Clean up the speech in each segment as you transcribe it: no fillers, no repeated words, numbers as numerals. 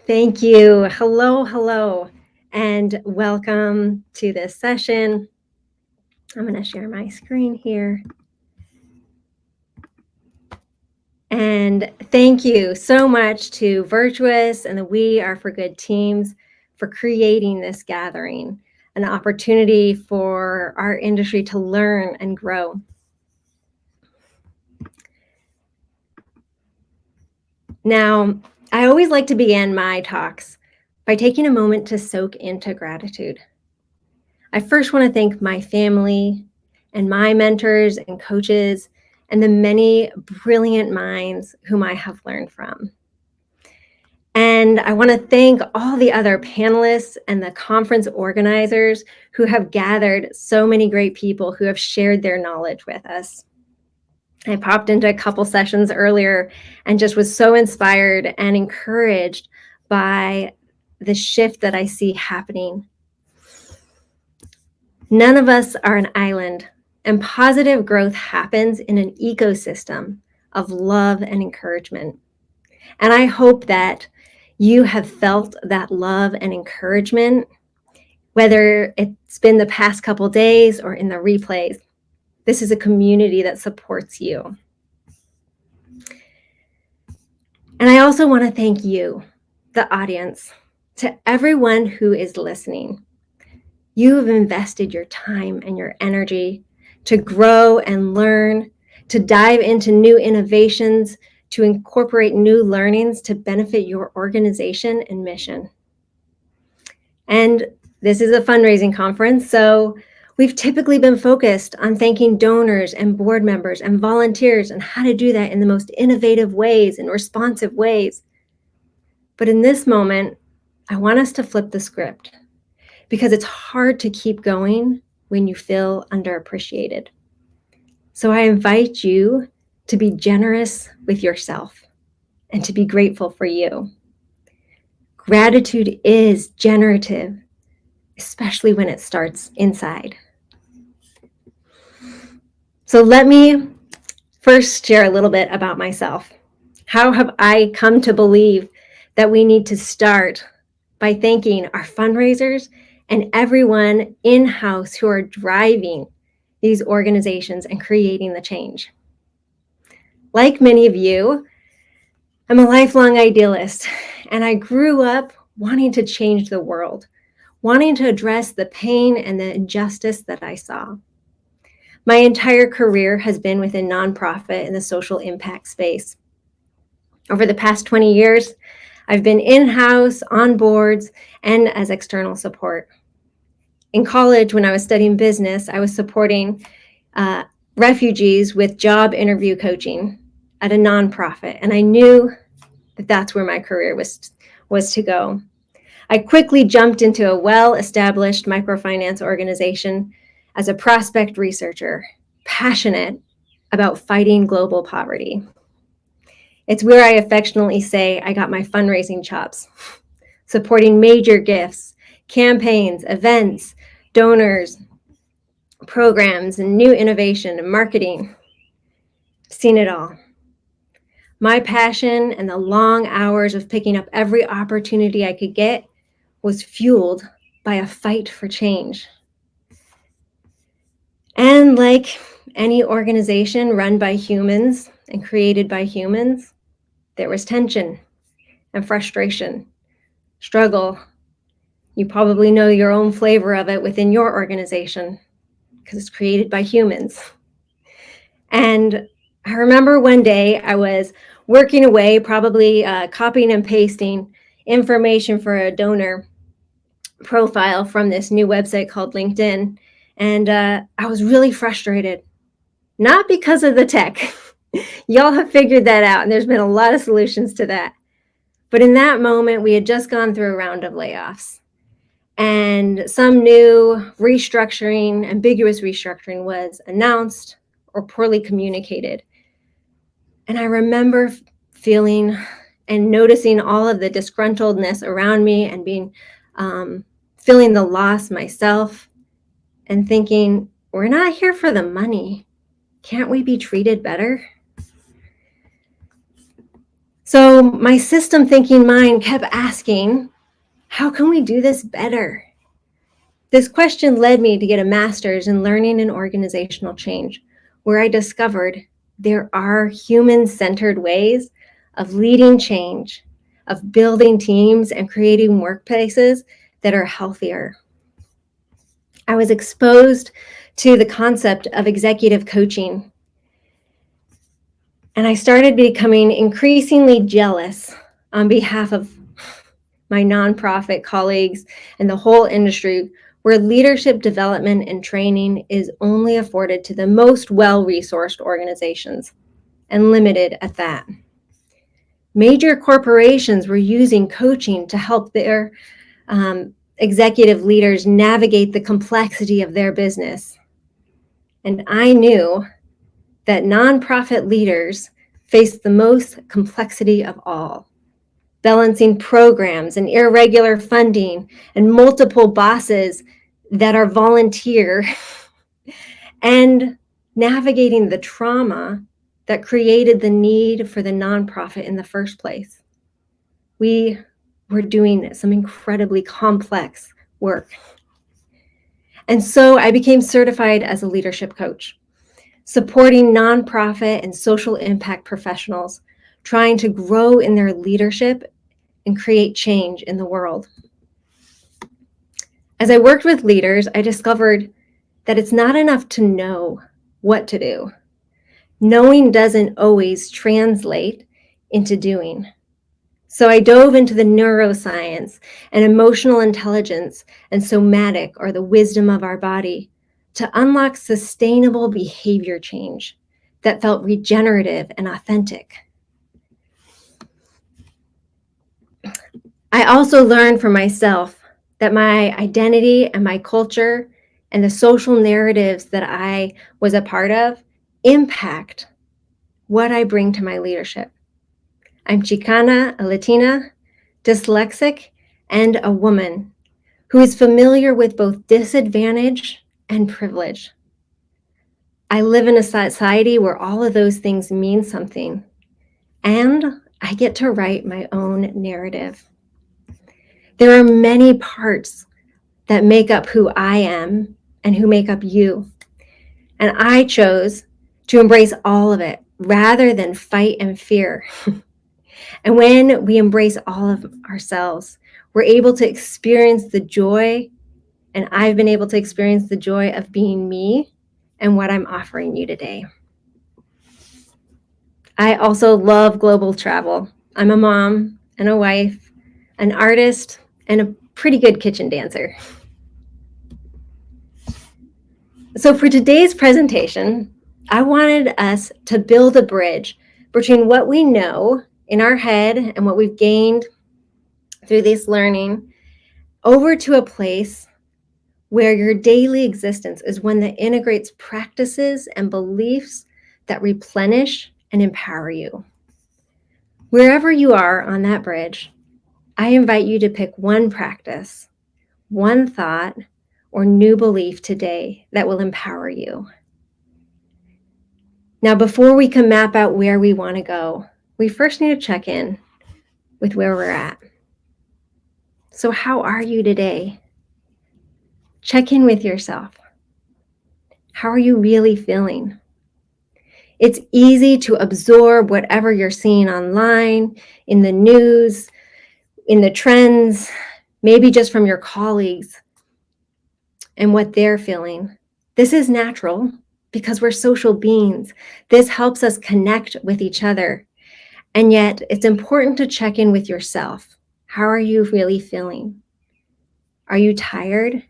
Thank you. Hello, and welcome to this session. I'm going to share my screen here. And thank you so much to Virtuous and the We Are for Good teams for creating this gathering, an opportunity for our industry to learn and grow. Now, I always like to begin my talks by taking a moment to soak into gratitude. I first want to thank my family and my mentors and coaches and the many brilliant minds whom I have learned from. And I want to thank all the other panelists and the conference organizers who have gathered so many great people who have shared their knowledge with us. I popped into a couple sessions earlier and just was so inspired and encouraged by the shift that I see happening. None of us are an island, and positive growth happens in an ecosystem of love and encouragement. And I hope that you have felt that love and encouragement, whether it's been the past couple days or in the replays. This is a community that supports you. And I also want to thank you, the audience, to everyone who is listening. You have invested your time and your energy to grow and learn, to dive into new innovations, to incorporate new learnings to benefit your organization and mission. And this is a fundraising conference, so we've typically been focused on thanking donors and board members and volunteers and how to do that in the most innovative ways and responsive ways. But in this moment, I want us to flip the script because it's hard to keep going when you feel underappreciated. So I invite you to be generous with yourself and to be grateful for you. Gratitude is generative, especially when it starts inside. So let me first share a little bit about myself. How have I come to believe that we need to start by thanking our fundraisers and everyone in-house who are driving these organizations and creating the change? Like many of you, I'm a lifelong idealist, and I grew up wanting to change the world, wanting to address the pain and the injustice that I saw. My entire career has been within nonprofit in the social impact space. Over the past 20 years, I've been in-house, on boards, and as external support. In college, when I was studying business, I was supporting refugees with job interview coaching at a nonprofit, and I knew that that's where my career was to go. I quickly jumped into a well-established microfinance organization as a prospect researcher, passionate about fighting global poverty. It's where I affectionately say I got my fundraising chops, supporting major gifts, campaigns, events, donors, programs, and new innovation and marketing. I've seen it all. My passion and the long hours of picking up every opportunity I could get was fueled by a fight for change. And like any organization run by humans and created by humans, there was tension and frustration, struggle. You probably know your own flavor of it within your organization because it's created by humans. And I remember one day I was working away, probably copying and pasting information for a donor profile from this new website called LinkedIn. And I was really frustrated, not because of the tech. Y'all have figured that out, and there's been a lot of solutions to that. But in that moment, we had just gone through a round of layoffs. And some new restructuring, ambiguous restructuring was announced or poorly communicated. And I remember feeling and noticing all of the disgruntledness around me and being feeling the loss myself and thinking, we're not here for the money. Can't we be treated better? So my system thinking mind kept asking, how can we do this better? This question led me to get a master's in learning and organizational change, where I discovered there are human-centered ways of leading change, of building teams and creating workplaces that are healthier. I was exposed to the concept of executive coaching, and I started becoming increasingly jealous on behalf of my nonprofit colleagues and the whole industry, where leadership development and training is only afforded to the most well-resourced organizations, and limited at that. Major corporations were using coaching to help their executive leaders navigate the complexity of their business. And I knew that nonprofit leaders face the most complexity of all, balancing programs and irregular funding and multiple bosses that are volunteer and navigating the trauma that created the need for the nonprofit in the first place. We were doing some incredibly complex work. And so I became certified as a leadership coach, supporting nonprofit and social impact professionals trying to grow in their leadership and create change in the world. As I worked with leaders, I discovered that it's not enough to know what to do. Knowing doesn't always translate into doing. So I dove into the neuroscience and emotional intelligence and somatic, or the wisdom of our body, to unlock sustainable behavior change that felt regenerative and authentic. I also learned for myself that my identity and my culture and the social narratives that I was a part of impact what I bring to my leadership. I'm Chicana, a Latina, dyslexic, and a woman who is familiar with both disadvantage and privilege. I live in a society where all of those things mean something, and I get to write my own narrative. There are many parts that make up who I am and who make up you. And I chose to embrace all of it rather than fight and fear. And when we embrace all of ourselves, we're able to experience the joy, and I've been able to experience the joy of being me and what I'm offering you today. I also love global travel. I'm a mom and a wife, an artist, and a pretty good kitchen dancer. So for today's presentation, I wanted us to build a bridge between what we know in our head and what we've gained through this learning over to a place where your daily existence is one that integrates practices and beliefs that replenish and empower you. Wherever you are on that bridge, I invite you to pick one practice, one thought, or new belief today that will empower you. Now, before we can map out where we want to go, we first need to check in with where we're at. So how are you today? Check in with yourself. How are you really feeling? It's easy to absorb whatever you're seeing online, in the news, in the trends, maybe just from your colleagues and what they're feeling. This is natural because we're social beings. This helps us connect with each other. And yet it's important to check in with yourself. How are you really feeling? Are you tired?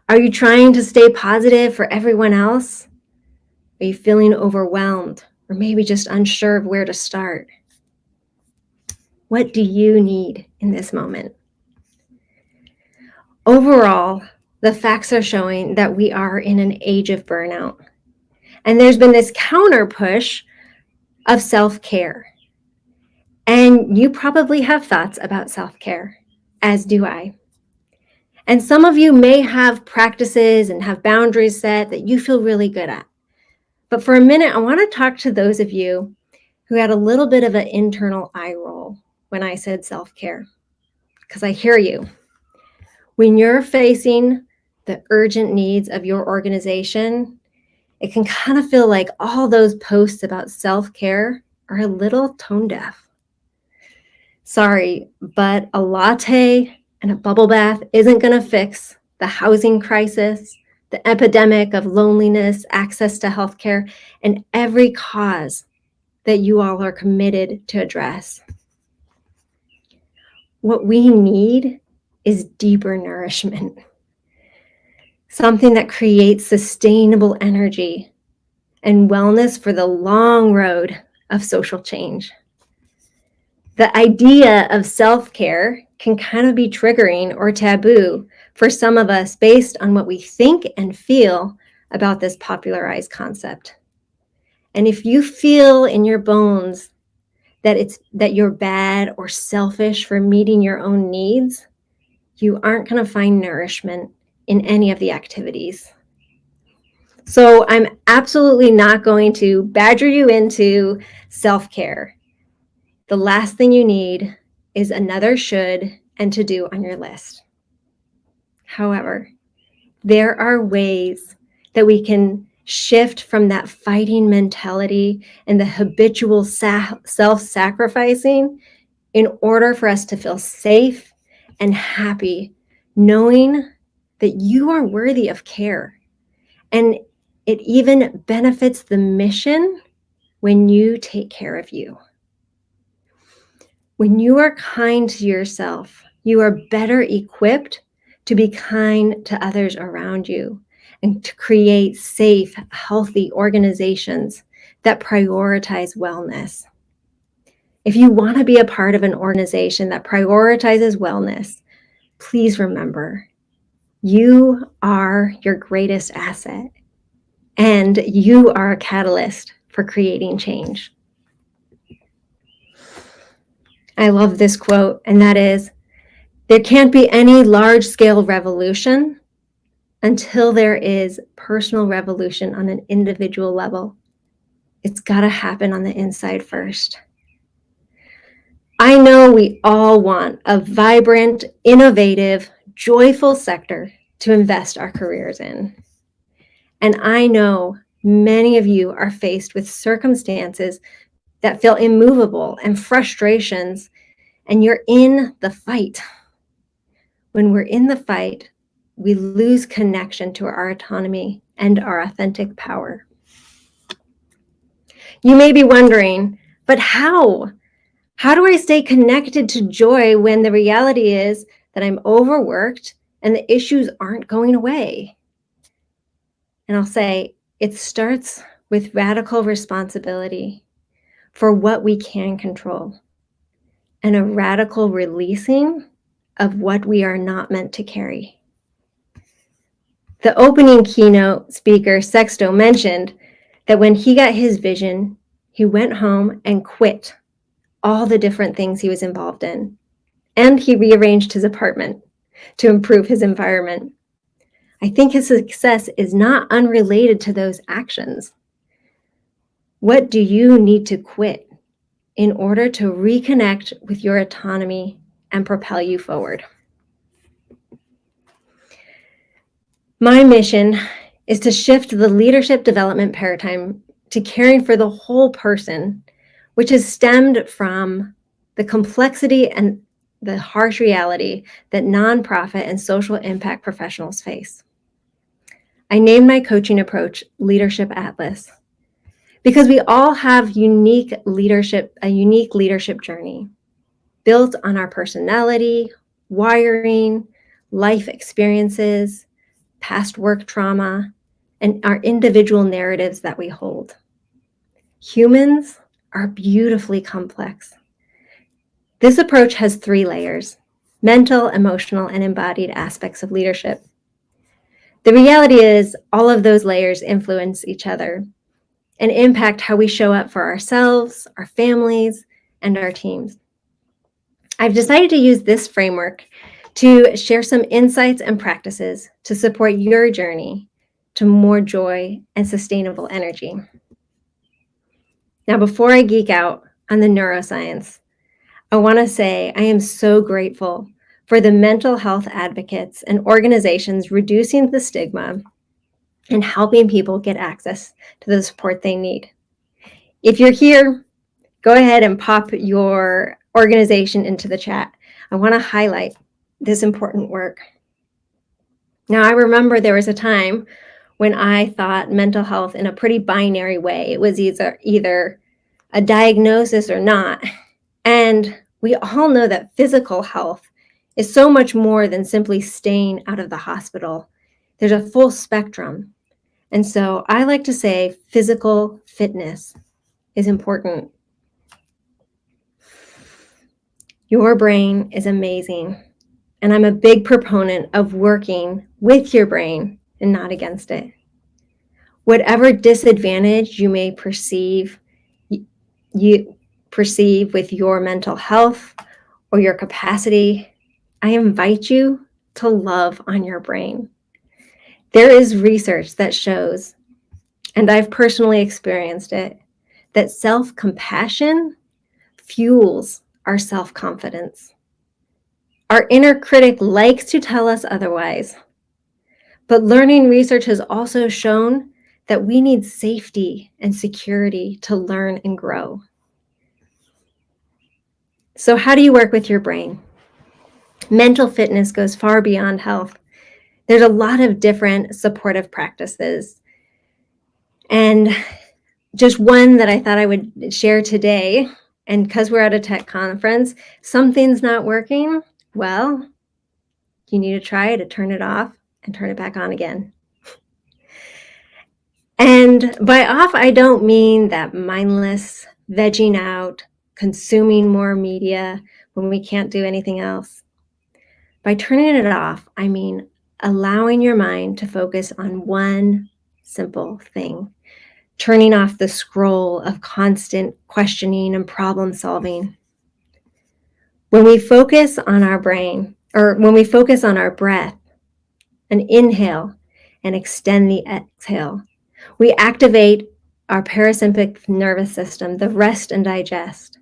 Are you trying to stay positive for everyone else? Are you feeling overwhelmed or maybe just unsure of where to start? What do you need in this moment? Overall, the facts are showing that we are in an age of burnout. And there's been this counter push of self-care. And you probably have thoughts about self-care, as do I. And some of you may have practices and have boundaries set that you feel really good at. But for a minute, I want to talk to those of you who had a little bit of an internal eye roll when I said self-care, because I hear you. When you're facing the urgent needs of your organization, it can kind of feel like all those posts about self-care are a little tone deaf. Sorry, but a latte and a bubble bath isn't going to fix the housing crisis, the epidemic of loneliness, access to healthcare, and every cause that you all are committed to address. What we need is deeper nourishment, something that creates sustainable energy and wellness for the long road of social change. The idea of self-care can kind of be triggering or taboo for some of us based on what we think and feel about this popularized concept. And if you feel in your bones that you're bad or selfish for meeting your own needs, you aren't going to find nourishment in any of the activities. So I'm absolutely not going to badger you into self-care. The last thing you need is another should and to do on your list. However, there are ways that we can shift from that fighting mentality and the habitual self-sacrificing in order for us to feel safe and happy, knowing that you are worthy of care. And it even benefits the mission when you take care of you. When you are kind to yourself, you are better equipped to be kind to others around you and to create safe, healthy organizations that prioritize wellness. If you want to be a part of an organization that prioritizes wellness, please remember, you are your greatest asset and you are a catalyst for creating change. I love this quote, and that is, there can't be any large-scale revolution until there is personal revolution on an individual level. It's got to happen on the inside first. I know we all want a vibrant, innovative, joyful sector to invest our careers in. And I know many of you are faced with circumstances that feel immovable and frustrations, and you're in the fight. When we're in the fight, we lose connection to our autonomy and our authentic power. You may be wondering, but how? How do I stay connected to joy when the reality is that I'm overworked and the issues aren't going away? And I'll say, it starts with radical responsibility for what we can control and a radical releasing of what we are not meant to carry. The opening keynote speaker, Sexto, mentioned that when he got his vision, he went home and quit all the different things he was involved in. And he rearranged his apartment to improve his environment. I think his success is not unrelated to those actions. What do you need to quit in order to reconnect with your autonomy and propel you forward? My mission is to shift the leadership development paradigm to caring for the whole person, which has stemmed from the complexity and the harsh reality that nonprofit and social impact professionals face. I named my coaching approach Leadership Atlas because we all have a unique leadership journey built on our personality, wiring, life experiences, past work trauma, and our individual narratives that we hold. Humans are beautifully complex. This approach has 3 layers: mental, emotional, and embodied aspects of leadership. The reality is all of those layers influence each other and impact how we show up for ourselves, our families, and our teams. I've decided to use this framework to share some insights and practices to support your journey to more joy and sustainable energy. Now, before I geek out on the neuroscience, I want to say I am so grateful for the mental health advocates and organizations reducing the stigma and helping people get access to the support they need. If you're here, go ahead and pop your organization into the chat. I want to highlight this important work. Now, I remember there was a time when I thought mental health in a pretty binary way. It was either a diagnosis or not. And we all know that physical health is so much more than simply staying out of the hospital. There's a full spectrum. And so I like to say physical fitness is important. Your brain is amazing. And I'm a big proponent of working with your brain and not against it. Whatever disadvantage you may perceive with your mental health or your capacity, I invite you to love on your brain. There is research that shows, and I've personally experienced it, that self-compassion fuels our self-confidence. Our inner critic likes to tell us otherwise, but learning research has also shown that we need safety and security to learn and grow. So how do you work with your brain? Mental fitness goes far beyond health. There's a lot of different supportive practices. And just one that I thought I would share today, and because we're at a tech conference, something's not working, well, you need to try to turn it off and turn it back on again. And by off, I don't mean that mindless vegging out, consuming more media when we can't do anything else. By turning it off, I mean allowing your mind to focus on one simple thing, turning off the scroll of constant questioning and problem solving. When we focus on our brain, or when we focus on our breath, an inhale and extend the exhale, we activate our parasympathetic nervous system, the rest and digest.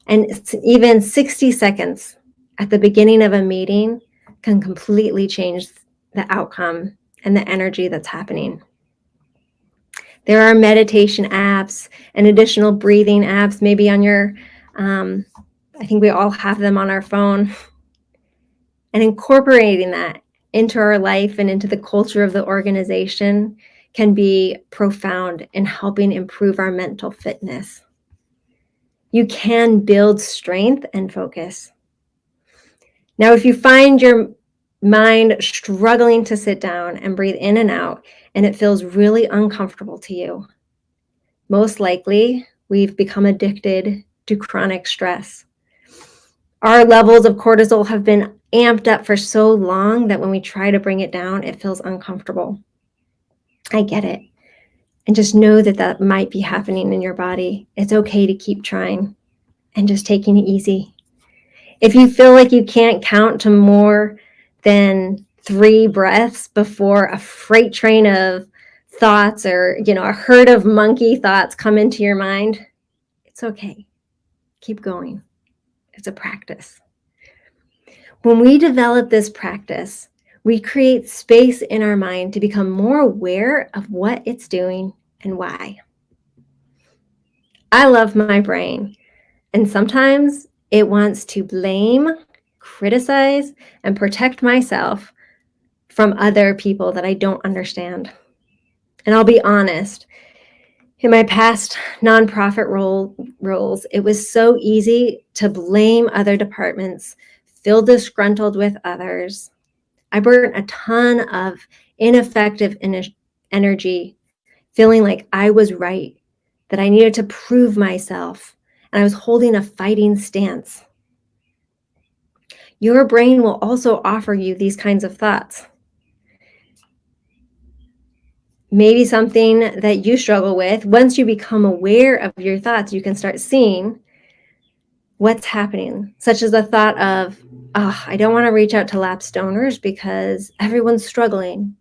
And even 60 seconds at the beginning of a meeting can completely change the outcome and the energy that's happening. There are meditation apps and additional breathing apps, maybe on your, I think we all have them on our phone. And incorporating that into our life and into the culture of the organization can be profound in helping improve our mental fitness. You can build strength and focus. Now, if you find your mind struggling to sit down and breathe in and out, and it feels really uncomfortable to you, most likely we've become addicted to chronic stress. Our levels of cortisol have been amped up for so long that when we try to bring it down, it feels uncomfortable. I get it. And just know that that might be happening in your body. It's okay to keep trying and just taking it easy. If you feel like you can't count to more than 3 breaths before a freight train of thoughts or, a herd of monkey thoughts come into your mind, it's okay. Keep going. It's a practice. When we develop this practice, we create space in our mind to become more aware of what it's doing and why. I love my brain, and sometimes it wants to blame, criticize, and protect myself from other people that I don't understand. And I'll be honest, in my past nonprofit roles, it was so easy to blame other departments, feel disgruntled with others. I burnt a ton of ineffective energy, feeling like I was right, that I needed to prove myself, and I was holding a fighting stance. Your brain will also offer you these kinds of thoughts. Maybe something that you struggle with. Once you become aware of your thoughts, you can start seeing what's happening, such as the thought of, I don't want to reach out to lapsed donors because everyone's struggling.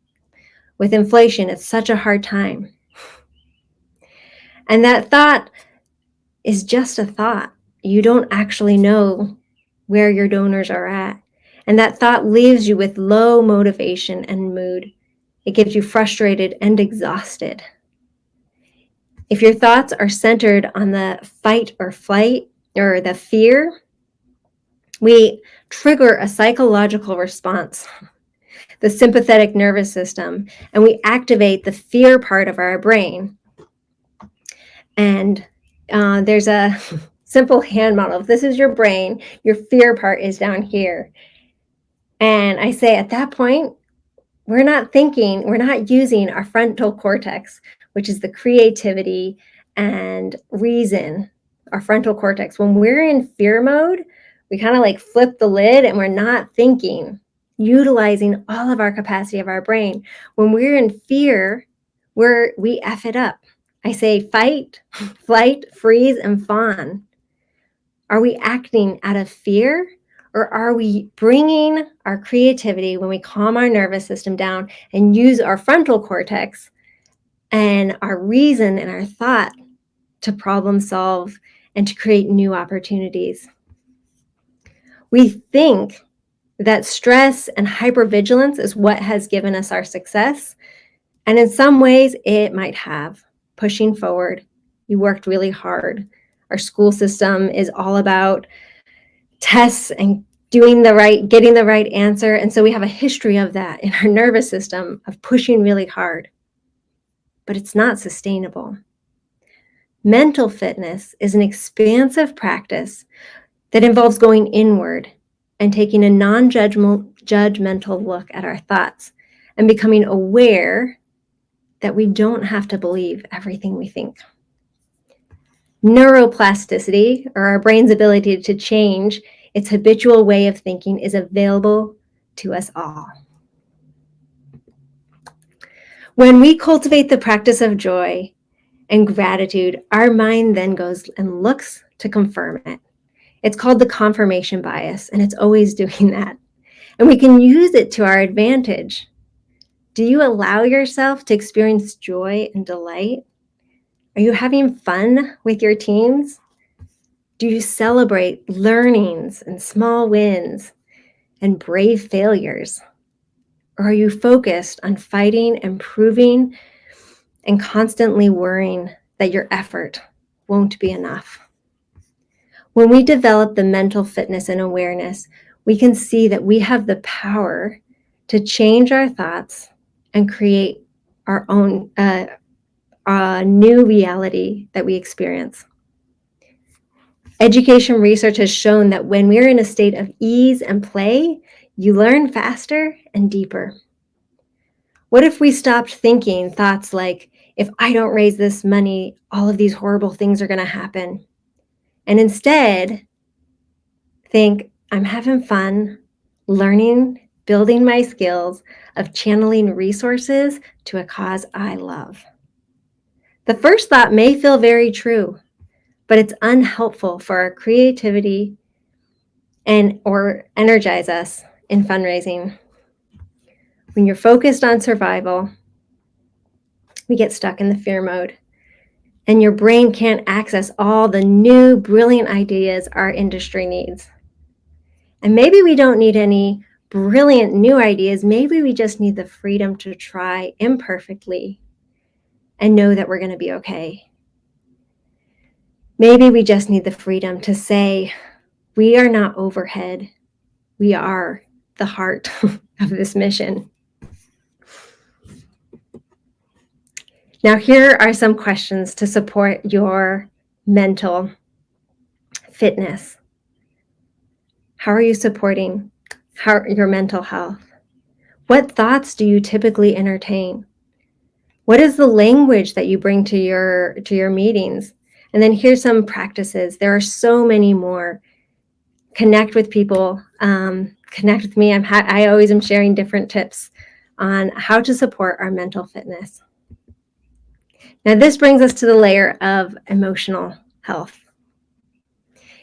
With inflation, it's such a hard time. And that thought is just a thought. You don't actually know where your donors are at. And that thought leaves you with low motivation and mood. It gives you frustrated and exhausted. If your thoughts are centered on the fight or flight or the fear, we trigger a psychological response, the sympathetic nervous system, and we activate the fear part of our brain. And there's a simple hand model. If this is your brain, your fear part is down here. And I say at that point, we're not using our frontal cortex, which is the creativity and reason, our frontal cortex. When we're in fear mode, we kind of like flip the lid and we're not thinking, utilizing all of our capacity of our brain. When we're in fear, we F it up. I say fight, flight, freeze, and fawn. Are we acting out of fear? Or are we bringing our creativity when we calm our nervous system down and use our frontal cortex and our reason and our thought to problem solve and to create new opportunities? We think that stress and hypervigilance is what has given us our success. And in some ways, it might have. Pushing forward. You worked really hard. Our school system is all about tests and getting the right answer. And so we have a history of that in our nervous system of pushing really hard. But it's not sustainable. Mental fitness is an expansive practice that involves going inward and taking a non-judgmental look at our thoughts and becoming aware that we don't have to believe everything we think. Neuroplasticity, or our brain's ability to change its habitual way of thinking, is available to us all. When we cultivate the practice of joy and gratitude, our mind then goes and looks to confirm it. It's called the confirmation bias, and it's always doing that. And we can use it to our advantage. Do you allow yourself to experience joy and delight? Are you having fun with your teams? Do you celebrate learnings and small wins and brave failures? Or are you focused on fighting and proving and constantly worrying that your effort won't be enough? When we develop the mental fitness and awareness, we can see that we have the power to change our thoughts and create our own new reality that we experience. Education research has shown that when we're in a state of ease and play, you learn faster and deeper. What if we stopped thinking thoughts like, if I don't raise this money, all of these horrible things are going to happen? And instead, think, I'm having fun, learning, building my skills of channeling resources to a cause I love. The first thought may feel very true, but it's unhelpful for our creativity or energize us in fundraising. When you're focused on survival, we get stuck in the fear mode, and your brain can't access all the new, brilliant ideas our industry needs. And maybe we don't need any brilliant new ideas. Maybe we just need the freedom to try imperfectly and know that we're going to be okay. Maybe we just need the freedom to say, we are not overhead. We are the heart of this mission. Now, here are some questions to support your mental fitness. How are you supporting your mental health? What thoughts do you typically entertain? What is the language that you bring to your meetings? And then here's some practices. There are so many more. Connect with people. Connect with me. I always am sharing different tips on how to support our mental fitness. Now, this brings us to the layer of emotional health.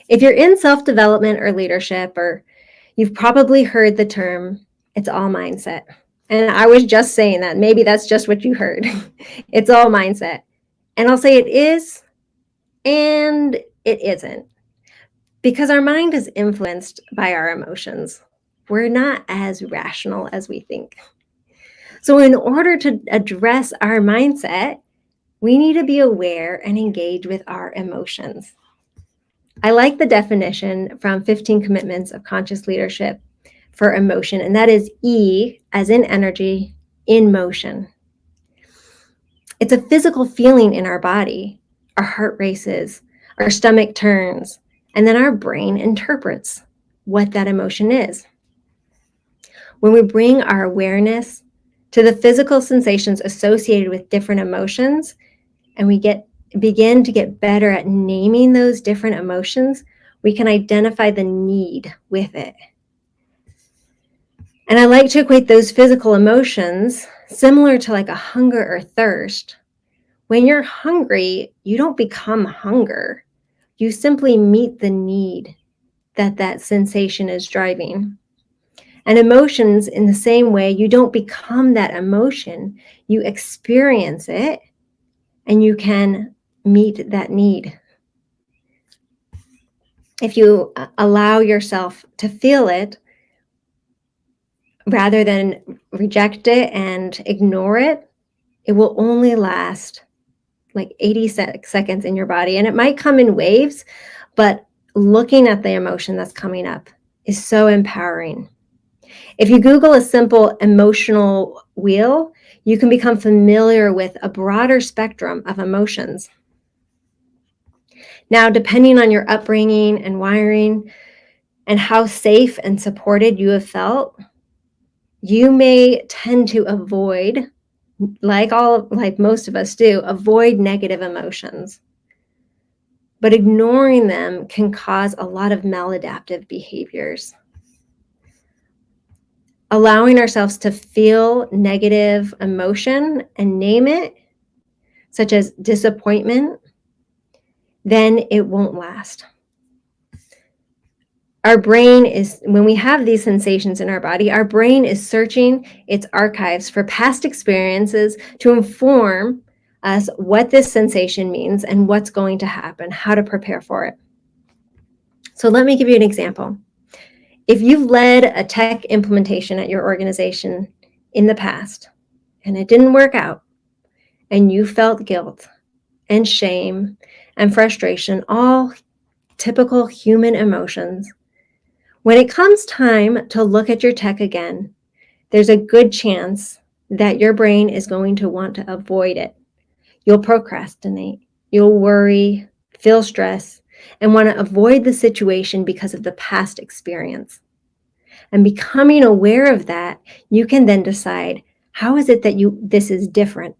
If you're in self-development or leadership, or you've probably heard the term, it's all mindset. And I was just saying that. Maybe that's just what you heard. It's all mindset. And I'll say it is and it isn't, because our mind is influenced by our emotions. We're not as rational as we think. So in order to address our mindset, we need to be aware and engage with our emotions. I like the definition from 15 Commitments of Conscious Leadership for emotion, and that is E as in energy, in motion. It's a physical feeling in our body. Our heart races, our stomach turns, and then our brain interprets what that emotion is. When we bring our awareness to the physical sensations associated with different emotions, and we begin to get better at naming those different emotions, we can identify the need with it. And I like to equate those physical emotions similar to like a hunger or thirst. When you're hungry, you don't become hunger. You simply meet the need that sensation is driving. And emotions, in the same way, you don't become that emotion. You experience it and you can meet that need. If you allow yourself to feel it rather than reject it and ignore it, it will only last like 80 seconds in your body. And it might come in waves, but looking at the emotion that's coming up is so empowering. If you Google a simple emotional wheel, you can become familiar with a broader spectrum of emotions. Now, depending on your upbringing and wiring and how safe and supported you have felt, you may tend to avoid, like most of us do, avoid negative emotions. But ignoring them can cause a lot of maladaptive behaviors. Allowing ourselves to feel negative emotion and name it, such as disappointment, then it won't last. Our brain is, when we have these sensations in our body, our brain is searching its archives for past experiences to inform us what this sensation means and what's going to happen, how to prepare for it. So let me give you an example. If you've led a tech implementation at your organization in the past and it didn't work out, and you felt guilt and shame and frustration, all typical human emotions, when it comes time to look at your tech again, there's a good chance that your brain is going to want to avoid it. You'll procrastinate, you'll worry, feel stress, and want to avoid the situation because of the past experience. And becoming aware of that, you can then decide, how is it that this is different?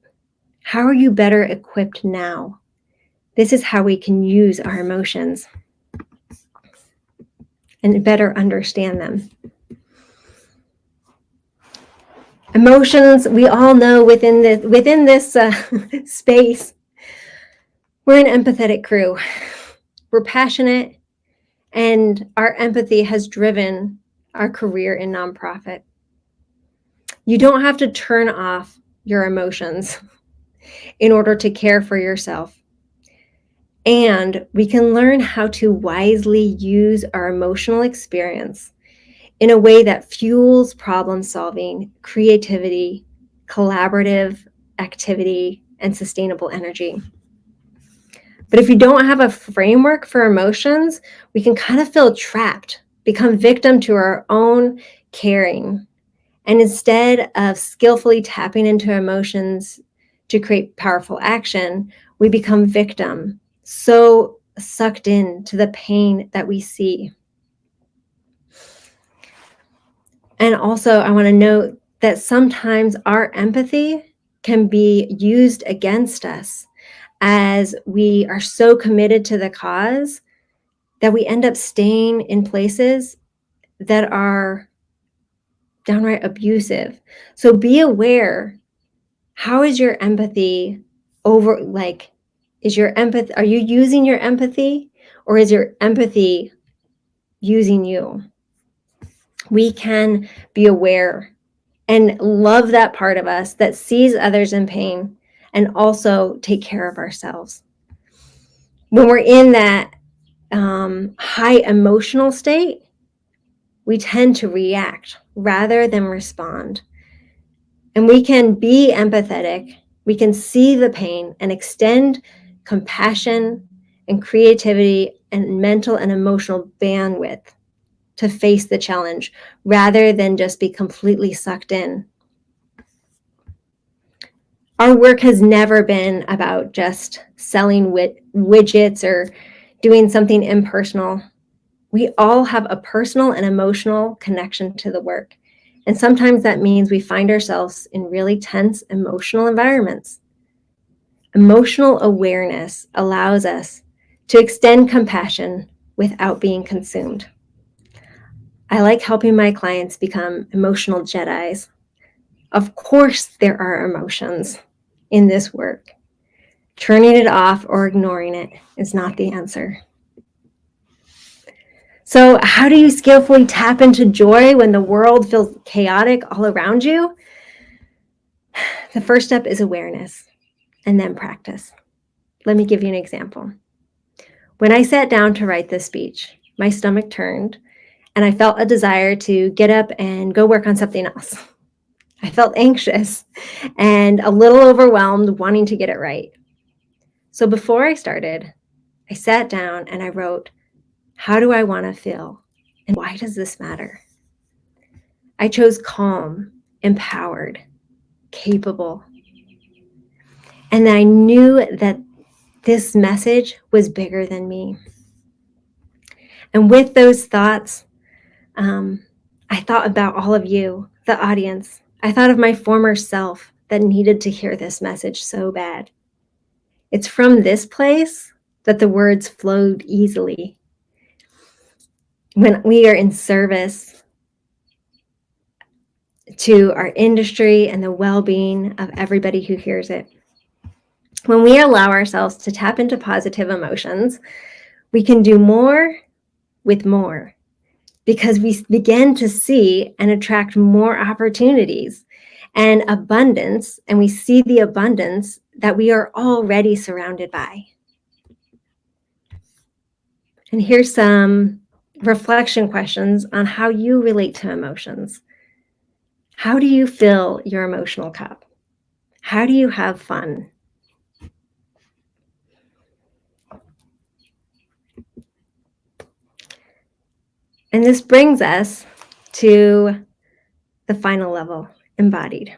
How are you better equipped now? This is how we can use our emotions and better understand them. Emotions, we all know within this space, we're an empathetic crew. We're passionate, and our empathy has driven our career in nonprofit. You don't have to turn off your emotions in order to care for yourself. And we can learn how to wisely use our emotional experience in a way that fuels problem solving, creativity, collaborative activity, and sustainable energy. But if you don't have a framework for emotions, we can kind of feel trapped, become victim to our own caring. And instead of skillfully tapping into emotions to create powerful action, we become victim, so sucked in to the pain that we see. And also, I want to note that sometimes our empathy can be used against us, as we are so committed to the cause that we end up staying in places that are downright abusive. So be aware, how is your empathy are you using your empathy, or is your empathy using you? We can be aware and love that part of us that sees others in pain and also take care of ourselves. When we're in that high emotional state, we tend to react rather than respond. And we can be empathetic, we can see the pain and extend compassion and creativity and mental and emotional bandwidth to face the challenge rather than just be completely sucked in. Our work has never been about just selling widgets or doing something impersonal. We all have a personal and emotional connection to the work. And sometimes that means we find ourselves in really tense emotional environments. Emotional awareness allows us to extend compassion without being consumed. I like helping my clients become emotional Jedis. Of course, there are emotions in this work. Turning it off or ignoring it is not the answer. So, how do you skillfully tap into joy when the world feels chaotic all around you? The first step is awareness and then practice. Let me give you an example. When I sat down to write this speech, my stomach turned and I felt a desire to get up and go work on something else. I felt anxious and a little overwhelmed, wanting to get it right. So before I started, I sat down and I wrote, how do I want to feel? And why does this matter? I chose calm, empowered, capable. And I knew that this message was bigger than me. And with those thoughts, I thought about all of you, the audience. I thought of my former self that needed to hear this message so bad. It's from this place that the words flowed easily. When we are in service to our industry and the well-being of everybody who hears it. When we allow ourselves to tap into positive emotions, we can do more with more because we begin to see and attract more opportunities and abundance, and we see the abundance that we are already surrounded by. And here's some reflection questions on how you relate to emotions. How do you fill your emotional cup? How do you have fun? And this brings us to the final level, embodied.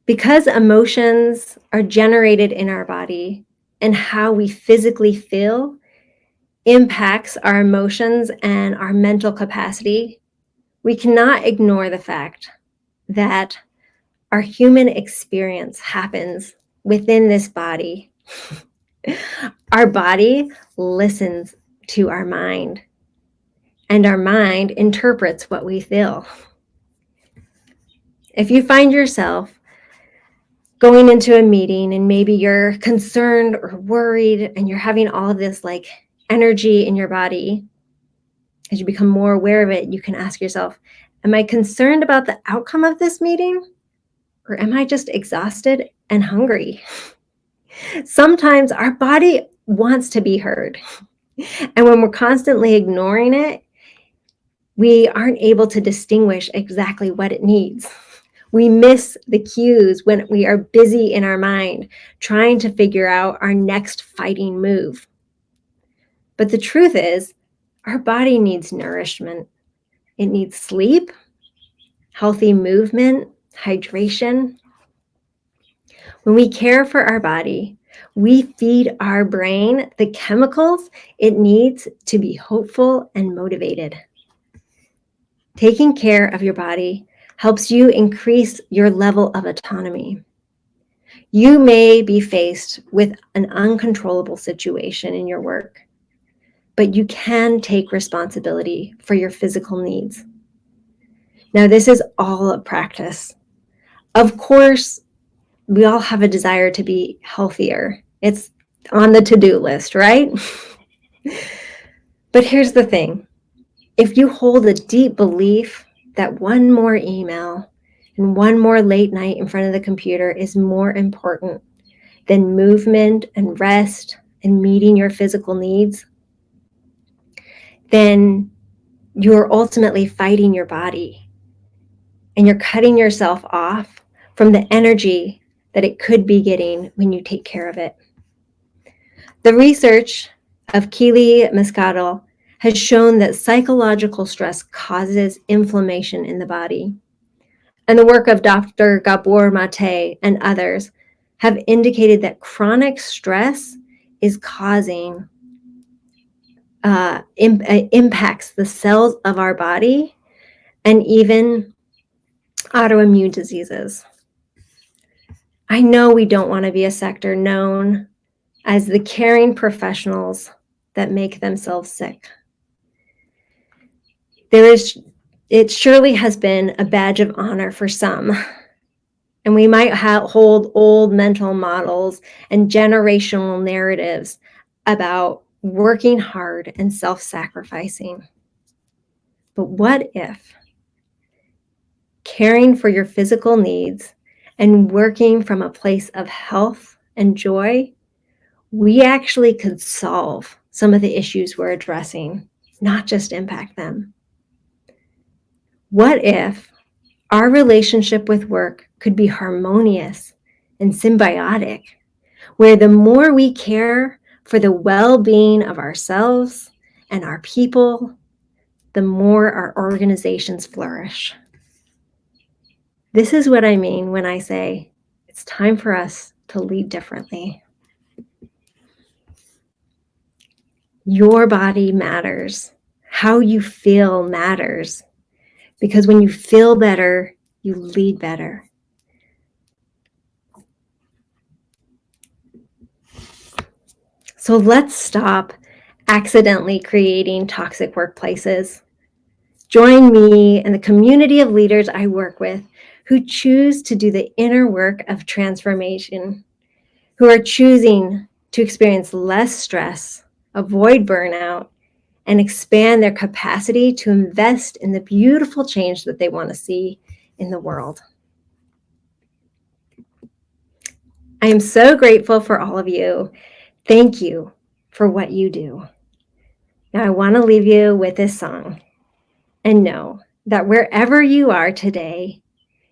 Because emotions are generated in our body and how we physically feel impacts our emotions and our mental capacity, we cannot ignore the fact that our human experience happens within this body. Our body listens to our mind, and our mind interprets what we feel. If you find yourself going into a meeting and maybe you're concerned or worried and you're having all of this like energy in your body, as you become more aware of it, you can ask yourself, am I concerned about the outcome of this meeting? Or am I just exhausted and hungry? Sometimes our body wants to be heard. And when we're constantly ignoring it, we aren't able to distinguish exactly what it needs. We miss the cues when we are busy in our mind, trying to figure out our next fighting move. But the truth is, our body needs nourishment. It needs sleep, healthy movement, hydration. When we care for our body, we feed our brain the chemicals it needs to be hopeful and motivated. Taking care of your body helps you increase your level of autonomy. You may be faced with an uncontrollable situation in your work, but you can take responsibility for your physical needs. Now, this is all a practice. Of course, we all have a desire to be healthier. It's on the to-do list, right? But here's the thing. If you hold a deep belief that one more email and one more late night in front of the computer is more important than movement and rest and meeting your physical needs, then you're ultimately fighting your body and you're cutting yourself off from the energy that it could be getting when you take care of it. The research of Keely Moscato has shown that psychological stress causes inflammation in the body. And the work of Dr. Gabor Mate and others have indicated that chronic stress is causing impacts the cells of our body and even autoimmune diseases. I know we don't want to be a sector known as the caring professionals that make themselves sick. It surely has been a badge of honor for some. And we might hold old mental models and generational narratives about working hard and self-sacrificing. But what if caring for your physical needs and working from a place of health and joy, we actually could solve some of the issues we're addressing, not just impact them? What if our relationship with work could be harmonious and symbiotic, where the more we care for the well-being of ourselves and our people, the more our organizations flourish? This is what I mean when I say it's time for us to lead differently. Your body matters. How you feel matters. Because when you feel better, you lead better. So let's stop accidentally creating toxic workplaces. Join me and the community of leaders I work with who choose to do the inner work of transformation, who are choosing to experience less stress, avoid burnout, and expand their capacity to invest in the beautiful change that they want to see in the world. I am so grateful for all of you. Thank you for what you do. Now I want to leave you with this song and know that wherever you are today,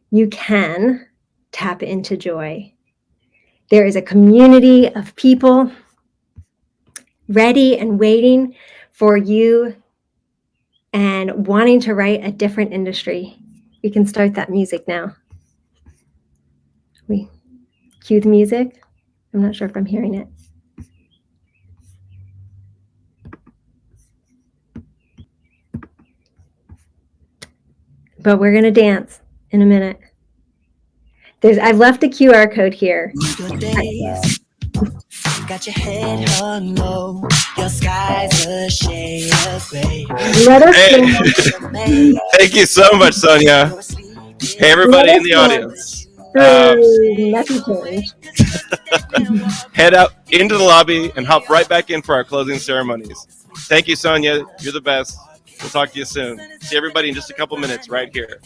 you can tap into joy. There is a community of people ready and waiting for you and wanting to write a different industry. We can start that music now. We cue the music. I'm not sure if I'm hearing it. But we're going to dance in a minute. I've left a QR code here. Got your head hung low, your sky's a shade of gray. Thank you so much, Sonya. Hey, everybody in the audience. Head out into the lobby and hop right back in for our closing ceremonies. Thank you, Sonya. You're the best. We'll talk to you soon. See everybody in just a couple minutes right here.